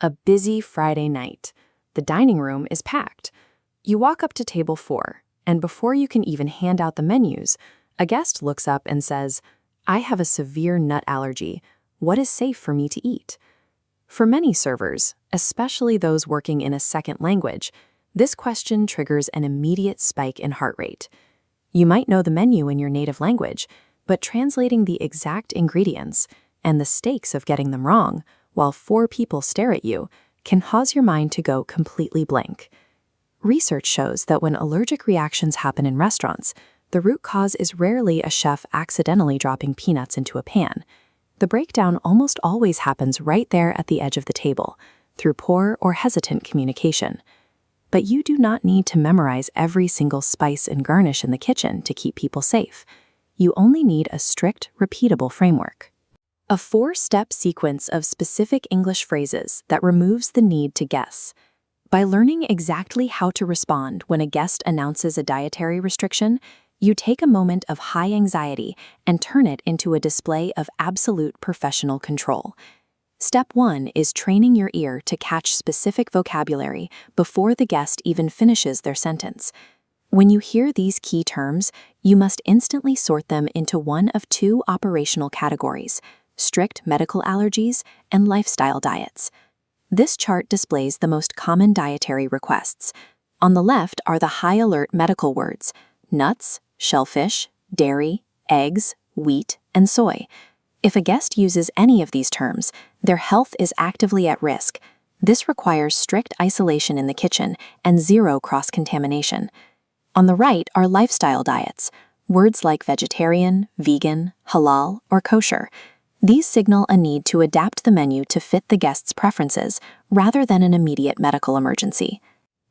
A busy Friday night. The dining room is packed. You walk up to table 4, and before you can even hand out the menus, a guest looks up and says, "I have a severe nut allergy. What is safe for me to eat?" For many servers, especially those working in a second language, this question triggers an immediate spike in heart rate. You might know the menu in your native language, but translating the exact ingredients and the stakes of getting them wrong while 4 people stare at you can cause your mind to go completely blank. Research shows that when allergic reactions happen in restaurants, the root cause is rarely a chef accidentally dropping peanuts into a pan. The breakdown almost always happens right there at the edge of the table, through poor or hesitant communication. But you do not need to memorize every single spice and garnish in the kitchen to keep people safe. You only need a strict, repeatable framework. A 4-step sequence of specific English phrases that removes the need to guess. By learning exactly how to respond when a guest announces a dietary restriction, you take a moment of high anxiety and turn it into a display of absolute professional control. Step 1 is training your ear to catch specific vocabulary before the guest even finishes their sentence. When you hear these key terms, you must instantly sort them into one of 2 operational categories: strict medical allergies and lifestyle diets. This chart displays the most common dietary requests. On the left are the high-alert medical words: nuts, shellfish, dairy, eggs, wheat, and soy. If a guest uses any of these terms, their health is actively at risk. This requires strict isolation in the kitchen and 0 cross-contamination. On the right are lifestyle diets, words like vegetarian, vegan, halal, or kosher. These signal a need to adapt the menu to fit the guest's preferences rather than an immediate medical emergency.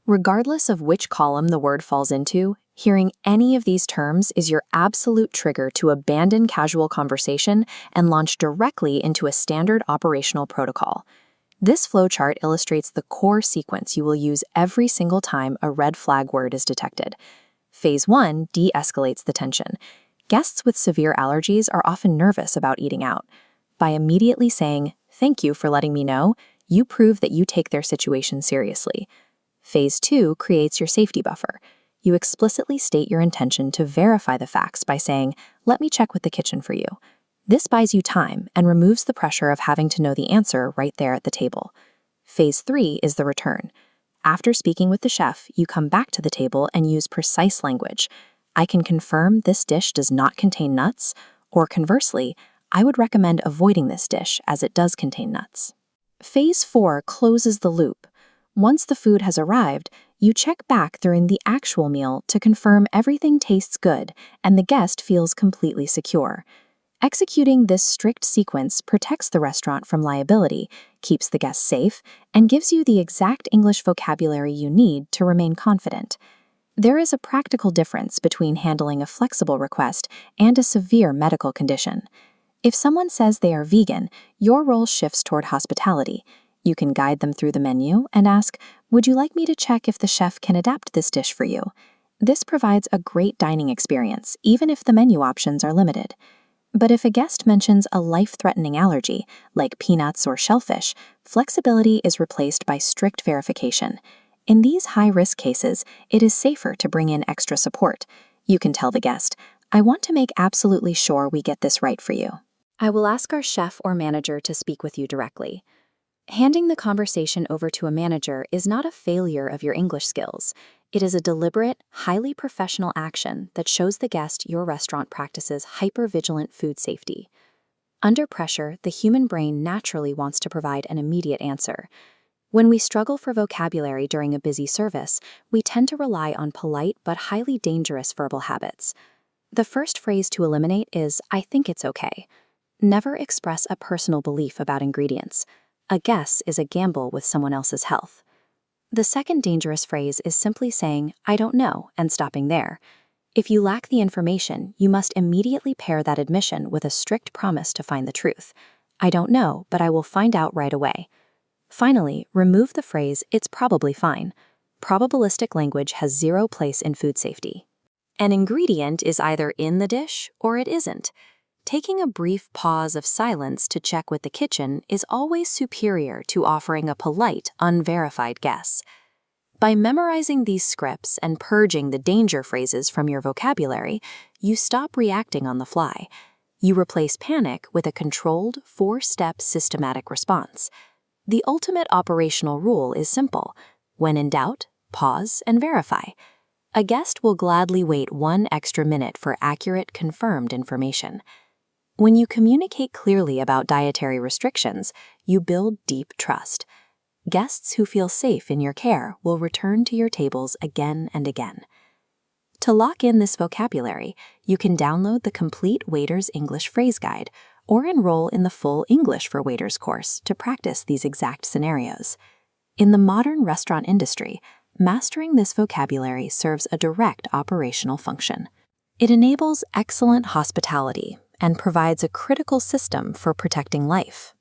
Regardless of which column the word falls into, hearing any of these terms is your absolute trigger to abandon casual conversation and launch directly into a standard operational protocol. This flowchart illustrates the core sequence you will use every single time a red flag word is detected. Phase 1 de-escalates the tension. Guests with severe allergies are often nervous about eating out. By immediately saying, "Thank you for letting me know," you prove that you take their situation seriously. Phase 2 creates your safety buffer. You explicitly state your intention to verify the facts by saying, "Let me check with the kitchen for you." This buys you time and removes the pressure of having to know the answer right there at the table. Phase 3 is the return. After speaking with the chef, you come back to the table and use precise language. "I can confirm this dish does not contain nuts," or conversely, "I would recommend avoiding this dish as it does contain nuts." Phase 4 closes the loop. Once the food has arrived, you check back during the actual meal to confirm everything tastes good and the guest feels completely secure. Executing this strict sequence protects the restaurant from liability, keeps the guests safe, and gives you the exact English vocabulary you need to remain confident. There is a practical difference between handling a flexible request and a severe medical condition. If someone says they are vegan, your role shifts toward hospitality. You can guide them through the menu and ask, "Would you like me to check if the chef can adapt this dish for you?" This provides a great dining experience, even if the menu options are limited. But if a guest mentions a life-threatening allergy, like peanuts or shellfish, flexibility is replaced by strict verification. In these high-risk cases, it is safer to bring in extra support. You can tell the guest, "I want to make absolutely sure we get this right for you. I will ask our chef or manager to speak with you directly." Handing the conversation over to a manager is not a failure of your English skills. It is a deliberate, highly professional action that shows the guest your restaurant practices hyper-vigilant food safety. Under pressure, the human brain naturally wants to provide an immediate answer. When we struggle for vocabulary during a busy service, we tend to rely on polite but highly dangerous verbal habits. The first phrase to eliminate is, "I think it's okay." Never express a personal belief about ingredients. A guess is a gamble with someone else's health. The second dangerous phrase is simply saying, "I don't know," and stopping there. If you lack the information, you must immediately pair that admission with a strict promise to find the truth. "I don't know, but I will find out right away." Finally, remove the phrase, "It's probably fine." Probabilistic language has 0 place in food safety. An ingredient is either in the dish or it isn't. Taking a brief pause of silence to check with the kitchen is always superior to offering a polite, unverified guess. By memorizing these scripts and purging the danger phrases from your vocabulary, you stop reacting on the fly. You replace panic with a controlled, 4-step systematic response. The ultimate operational rule is simple. When in doubt, pause and verify. A guest will gladly wait 1 extra minute for accurate, confirmed information. When you communicate clearly about dietary restrictions, you build deep trust. Guests who feel safe in your care will return to your tables again and again. To lock in this vocabulary, you can download the complete Waiter's English Phrase Guide or enroll in the full English for Waiters course to practice these exact scenarios. In the modern restaurant industry, mastering this vocabulary serves a direct operational function. It enables excellent hospitality and provides a critical system for protecting life.